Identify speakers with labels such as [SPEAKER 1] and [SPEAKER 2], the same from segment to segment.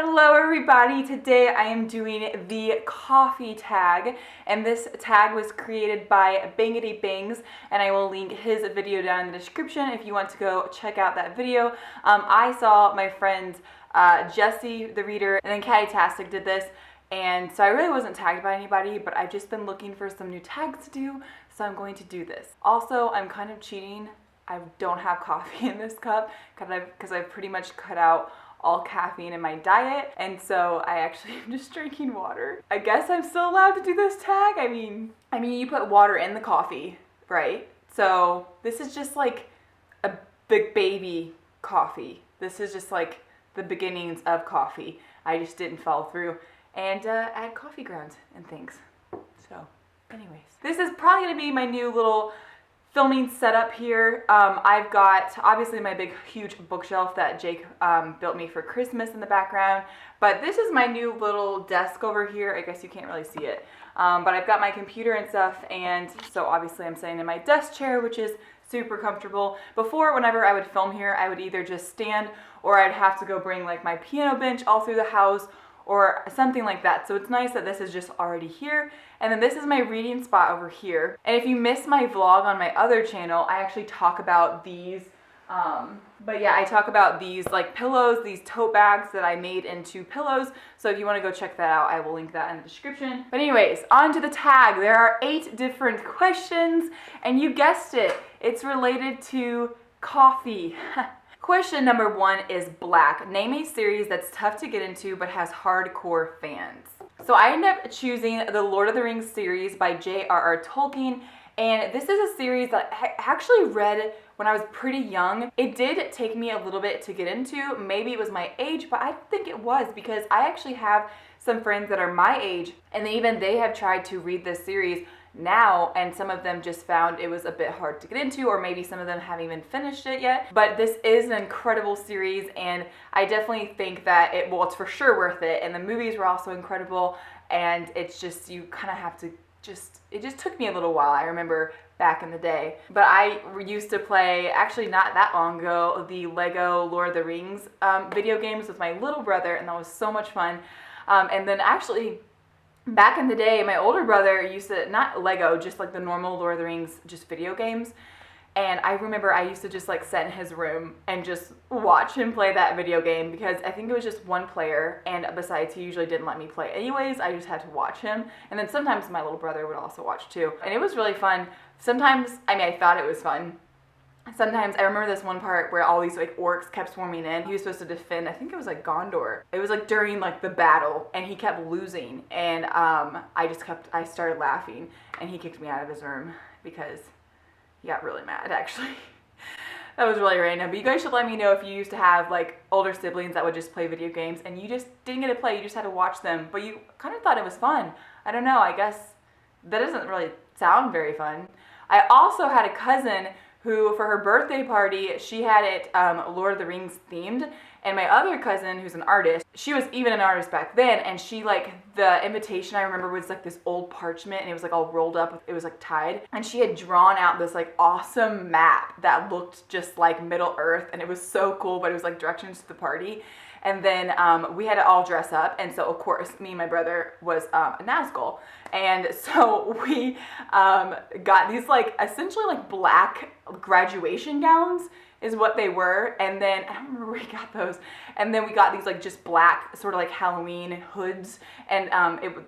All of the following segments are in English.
[SPEAKER 1] Hello everybody, today I am doing the coffee tag, and this tag was created by Bangity Bangs, and I will link his video down in the description if you want to go check out that video. I saw my friend Jesse the reader and then Catty-tastic did this, and so I really wasn't tagged by anybody, but I've just been looking for some new tags to do, so I'm going to do this. Also, I'm kind of cheating. I don't have coffee in this cup because I've pretty much cut out all caffeine in my diet, and so I actually am just drinking water. I guess I'm still allowed to do this tag. I mean you put water in the coffee, right? So this is just like a big baby coffee. This is just like the beginnings of coffee. I just didn't follow through and add coffee grounds and things. So anyways, this is probably gonna be my new little filming setup here. I've got obviously my big huge bookshelf that Jake built me for Christmas in the background, but this is my new little desk over here. I guess you can't really see it, but I've got my computer and stuff, and so obviously I'm sitting in my desk chair, which is super comfortable. Before, whenever I would film here, I would either just stand or I'd have to go bring like my piano bench all through the house or something like that. So it's nice that this is just already here. And then this is my reading spot over here. And if you missed my vlog on my other channel, I actually talk about these, but yeah, I talk about these like pillows, these tote bags that I made into pillows. So if you wanna go check that out, I will link that in the description. But anyways, on to the tag. There are 8 different questions, and you guessed it, it's related to coffee. Question number 1 is black. Name a series that's tough to get into but has hardcore fans. So I ended up choosing the Lord of the Rings series by J.R.R. Tolkien, and this is a series that I actually read when I was pretty young. It did take me a little bit to get into. Maybe it was my age, but I think it was because I actually have some friends that are my age, and they have tried to read this series now, and some of them just found it was a bit hard to get into, or maybe some of them haven't even finished it yet. But this is an incredible series, and I definitely think that it's for sure worth it. And the movies were also incredible, and it's just, you kind of have to it just took me a little while. I remember back in the day, but I used to play, actually not that long ago, the Lego Lord of the Rings video games with my little brother, and that was so much fun. And then actually back in the day, my older brother used to, not Lego, just like the normal Lord of the Rings, just video games. And I remember I used to just like sit in his room and just watch him play that video game, because I think it was just one player, and besides, he usually didn't let me play anyways. I just had to watch him. And then sometimes my little brother would also watch too. And it was really fun. Sometimes, I thought it was fun. Sometimes I remember this one part where all these like orcs kept swarming in. He was supposed to defend, I think it was like Gondor. It was like during like the battle, and he kept losing, and I started laughing, and he kicked me out of his room because he got really mad, actually. That was really random. But you guys should let me know if you used to have like older siblings that would just play video games and you just didn't get to play, you just had to watch them, but you kind of thought it was fun. I don't know, I guess that doesn't really sound very fun. I also had a cousin who, for her birthday party, she had it Lord of the Rings themed. And my other cousin, who's an artist, she was even an artist back then, and she, like, the invitation I remember was like this old parchment, and it was like all rolled up, it was like tied, and she had drawn out this like awesome map that looked just like Middle Earth, and it was so cool, but it was like directions to the party. And then we had to all dress up, and so of course me and my brother was a Nazgul, and so we got these like essentially like black graduation gowns is what they were. And then I don't remember where we got those, and then we got these like just black sort of like Halloween hoods, and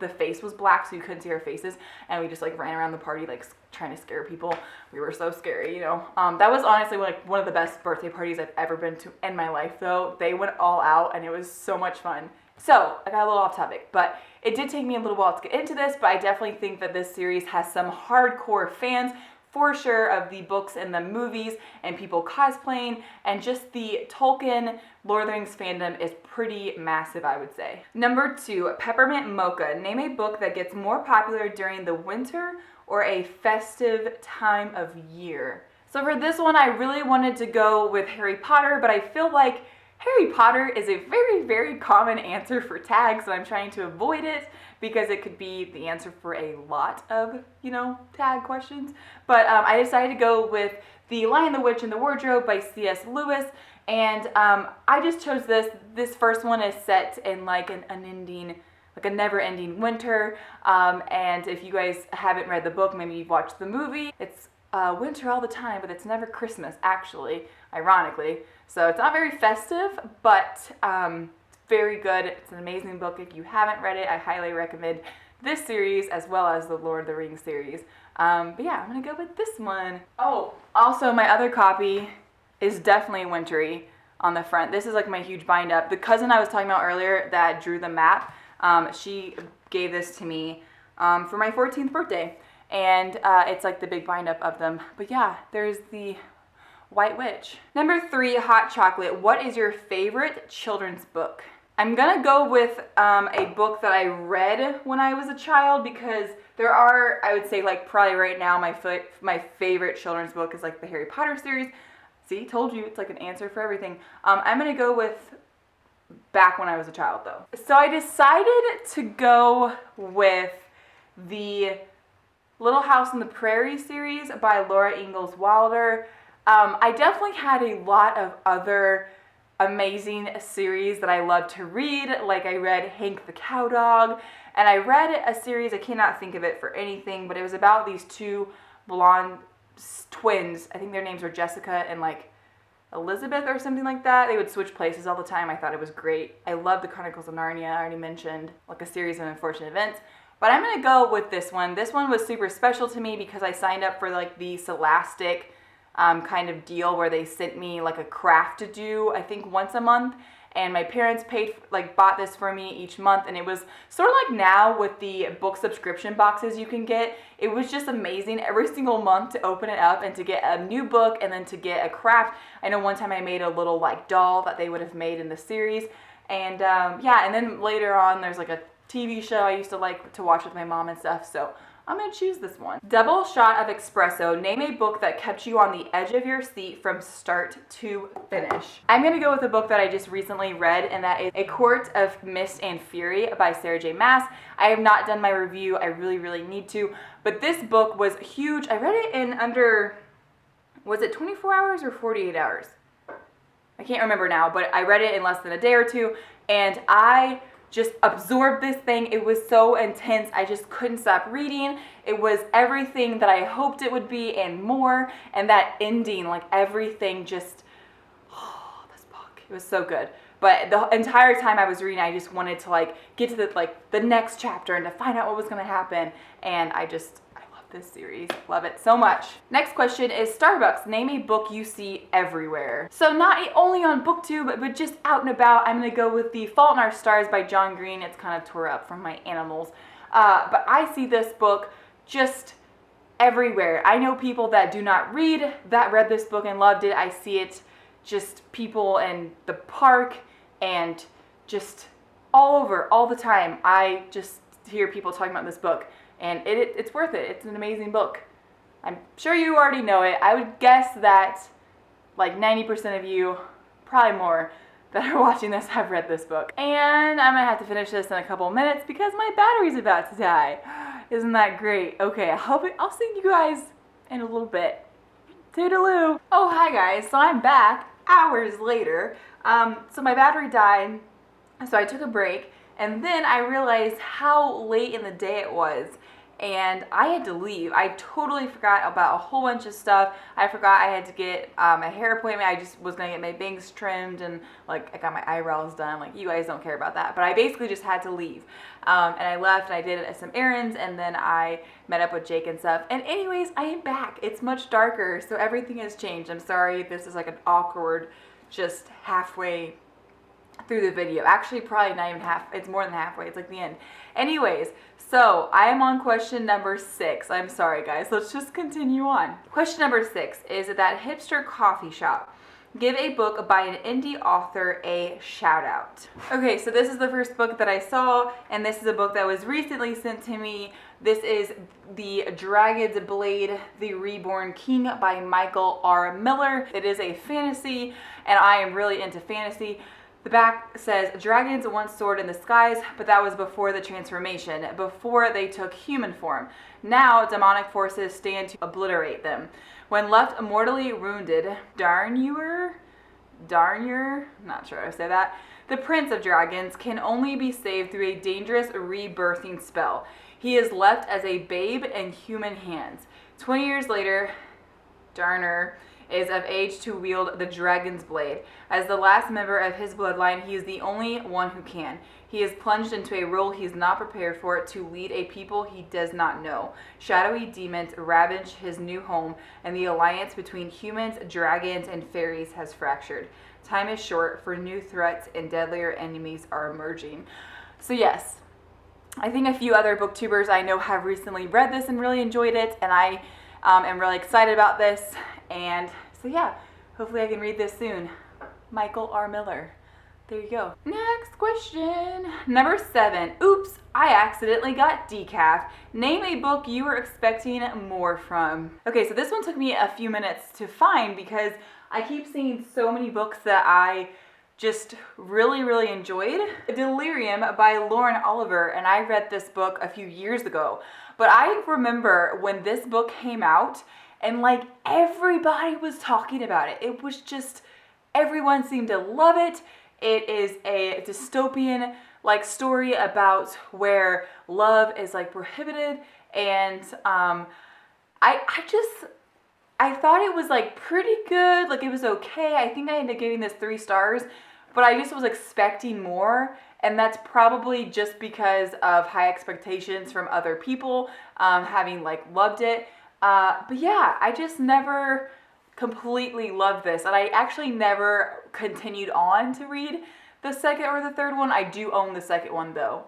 [SPEAKER 1] the face was black so you couldn't see our faces, and we just like ran around the party like trying to scare people. We were so scary, you know. That was honestly like one of the best birthday parties I've ever been to in my life, though. They went all out, and it was so much fun. So I got a little off topic, but it did take me a little while to get into this, but I definitely think that this series has some hardcore fans for sure of the books and the movies, and people cosplaying, and just the Tolkien Lord of the Rings fandom is pretty massive, I would say. Number 2, Peppermint Mocha. Name a book that gets more popular during the winter or a festive time of year. So for this one, I really wanted to go with Harry Potter, but I feel like Harry Potter is a very, very common answer for tags, and I'm trying to avoid it because it could be the answer for a lot of, tag questions. But I decided to go with The Lion, the Witch, and the Wardrobe by C.S. Lewis. And I just chose this. This first one is set in like a never-ending winter. And if you guys haven't read the book, maybe you've watched the movie. It's winter all the time, but it's never Christmas, actually, ironically. So it's not very festive, but very good. It's an amazing book. If you haven't read it, I highly recommend this series as well as the Lord of the Rings series. But yeah, I'm gonna go with this one. Oh, also my other copy is definitely wintry on the front. This is like my huge bind up. The cousin I was talking about earlier that drew the map, she gave this to me for my 14th birthday. And it's like the big bind up of them. But yeah, there's the White Witch. Number 3, hot chocolate. What is your favorite children's book? I'm gonna go with a book that I read when I was a child, because there are, I would say, like probably right now my favorite children's book is like the Harry Potter series. See, told you, it's like an answer for everything. I'm gonna go with back when I was a child though. So I decided to go with the Little House on the Prairie series by Laura Ingalls Wilder. I definitely had a lot of other amazing series that I love to read. Like I read Hank the Cowdog, and I read a series, I cannot think of it for anything, but it was about these two blonde twins. I think their names were Jessica and like Elizabeth or something like that. They would switch places all the time. I thought it was great. I love the Chronicles of Narnia. I already mentioned, like a series of unfortunate events. But I'm gonna go with this one. This one was super special to me because I signed up for like the Scholastic kind of deal where they sent me like a craft to do, I think once a month. And my parents bought this for me each month, and it was sort of like now with the book subscription boxes you can get. It was just amazing every single month to open it up and to get a new book and then to get a craft. I know one time I made a little like doll that they would have made in the series. And yeah, and then later on there's like a TV show I used to like to watch with my mom and stuff, so I'm gonna choose this one. Double shot of espresso. Name a book that kept you on the edge of your seat from start to finish. I'm gonna go with a book that I just recently read, and that is A Court of Mist and Fury by Sarah J. Maas. I have not done my review. I really need to, but this book was huge. I read it in under, was it 24 hours or 48 hours? I can't remember now, but I read it in less than a day or two, and I just absorbed this thing. It was so intense. I just couldn't stop reading. It was everything that I hoped it would be and more. And that ending, like everything just, oh, this book, it was so good. But the entire time I was reading, I just wanted to like get to the next chapter and to find out what was gonna happen. And I love this series. Love it so much. Next question is Starbucks. Name a book you see everywhere. So not only on BookTube, but just out and about. I'm gonna go with The Fault in Our Stars by John Green. It's kind of tore up from my animals. But I see this book just everywhere. I know people that do not read that read this book and loved it. I see it just people in the park and just all over, all the time. I just hear people talking about this book. And it's worth it. It's an amazing book. I'm sure you already know it. I would guess that like 90% of you, probably more, that are watching this have read this book. And I'm gonna have to finish this in a couple minutes because my battery's about to die. Isn't that great? Okay, I'll see you guys in a little bit. Toodaloo. Oh, hi guys. So I'm back hours later. So my battery died, so I took a break. And then I realized how late in the day it was, and I had to leave. I totally forgot about a whole bunch of stuff. I forgot I had to get a hair appointment. I just was gonna get my bangs trimmed, and like I got my eyebrows done. Like, you guys don't care about that, but I basically just had to leave. And I left and I did some errands, and then I met up with Jake and stuff. And anyways, I am back. It's much darker, so everything has changed. I'm sorry, this is like an awkward, just halfway through the video. Actually, probably not even half. It's more than halfway. It's like the end. Anyways, so I am on question number 6. I'm sorry, guys. Let's just continue on. Question number 6 is that hipster coffee shop. Give a book by an indie author a shout out. Okay, so this is the first book that I saw, and this is a book that was recently sent to me. This is The Dragon's Blade, The Reborn King by Michael R. Miller. It is a fantasy, and I am really into fantasy. The back says, dragons once soared in the skies, but that was before the transformation, before they took human form. Now, demonic forces stand to obliterate them. When left mortally wounded, Darnier, I'm not sure how to say that, the Prince of Dragons, can only be saved through a dangerous rebirthing spell. He is left as a babe in human hands. 20 years later, Darner is of age to wield the dragon's blade. As the last member of his bloodline, he is the only one who can. He is plunged into a role he is not prepared for, to lead a people he does not know. Shadowy demons ravage his new home, and the alliance between humans, dragons, and fairies has fractured. Time is short, for new threats and deadlier enemies are emerging. So yes, I think a few other booktubers I know have recently read this and really enjoyed it, and I am really excited about this. And so yeah, hopefully I can read this soon. Michael R. Miller. There you go. Next question. Number 7. Oops, I accidentally got decaf. Name a book you were expecting more from. Okay, so this one took me a few minutes to find because I keep seeing so many books that I just really enjoyed. Delirium by Lauren Oliver, and I read this book a few years ago. But I remember when this book came out and like everybody was talking about it. It was just, everyone seemed to love it. It is a dystopian like story about where love is like prohibited, and I thought it was like pretty good. Like it was okay. I think I ended up giving this 3 stars, but I just was expecting more, and that's probably just because of high expectations from other people having like loved it. But yeah, I just never completely loved this, and I actually never continued on to read the second or the third one. I do own the second one though,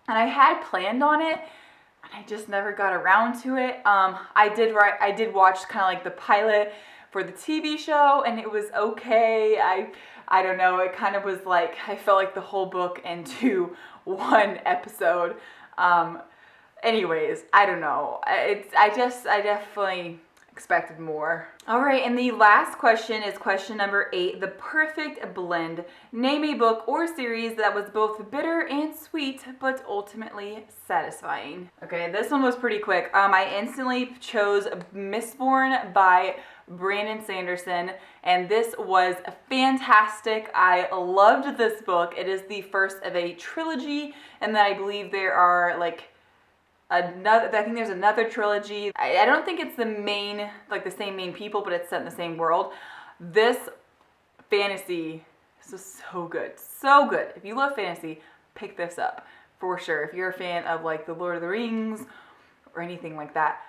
[SPEAKER 1] and I had planned on it, and I just never got around to it. I did watch kind of like the pilot for the TV show, and it was okay. I don't know, it kind of was like, I felt like the whole book into one episode. Anyways, I don't know. I definitely expected more. All right, and the last question is question number 8, the perfect blend. Name a book or series that was both bitter and sweet, but ultimately satisfying. Okay, this one was pretty quick. I instantly chose Mistborn by Brandon Sanderson, and this was fantastic. I loved this book. It is the first of a trilogy, and then I believe there are like I think there's another trilogy. I don't think it's the main, like the same main people, but it's set in the same world. This fantasy, this is so good. So good. If you love fantasy, pick this up for sure. If you're a fan of like the Lord of the Rings or anything like that.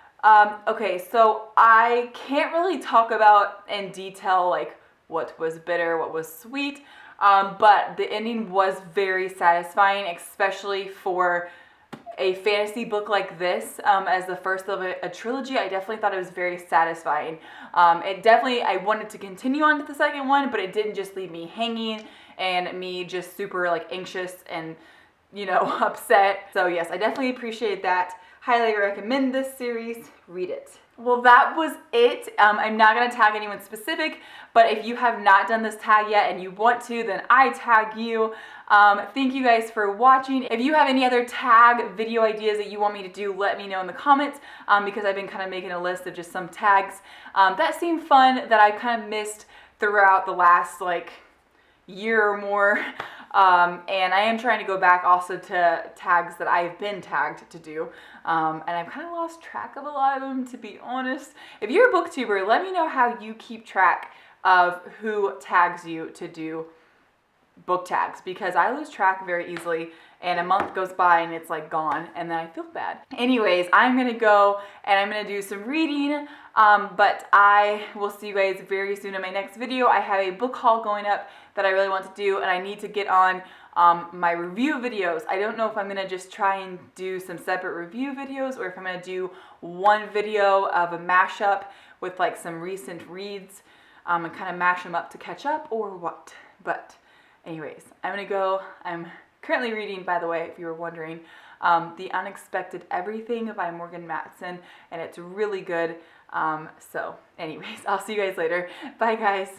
[SPEAKER 1] Okay, so I can't really talk about in detail like what was bitter, what was sweet, but the ending was very satisfying, especially for a fantasy book like this, as the first of a trilogy. I definitely thought it was very satisfying. I wanted to continue on to the second one, but it didn't just leave me hanging and me just super like anxious and, you know, upset. So yes, I definitely appreciate that. Highly recommend this series. Read it. Well, that was it. I'm not going to tag anyone specific, but if you have not done this tag yet and you want to, then I tag you. Thank you guys for watching. If you have any other tag video ideas that you want me to do, let me know in the comments, because I've been kind of making a list of just some tags that seem fun that I kind of missed throughout the last like year or more. And I am trying to go back also to tags that I've been tagged to do. And I've kind of lost track of a lot of them, to be honest. If you're a booktuber, let me know how you keep track of who tags you to do book tags, because I lose track very easily, and a month goes by and it's like gone, and then I feel bad. Anyways, I'm gonna go and I'm gonna do some reading, but I will see you guys very soon in my next video. I have a book haul going up that I really want to do, and I need to get on my review videos. I don't know if I'm gonna just try and do some separate review videos, or if I'm gonna do one video of a mashup with like some recent reads and kind of mash them up to catch up, or what. But anyways, I'm gonna go. I'm currently reading, by the way, if you were wondering, The Unexpected Everything by Morgan Matson, and it's really good. So anyways, I'll see you guys later. Bye guys.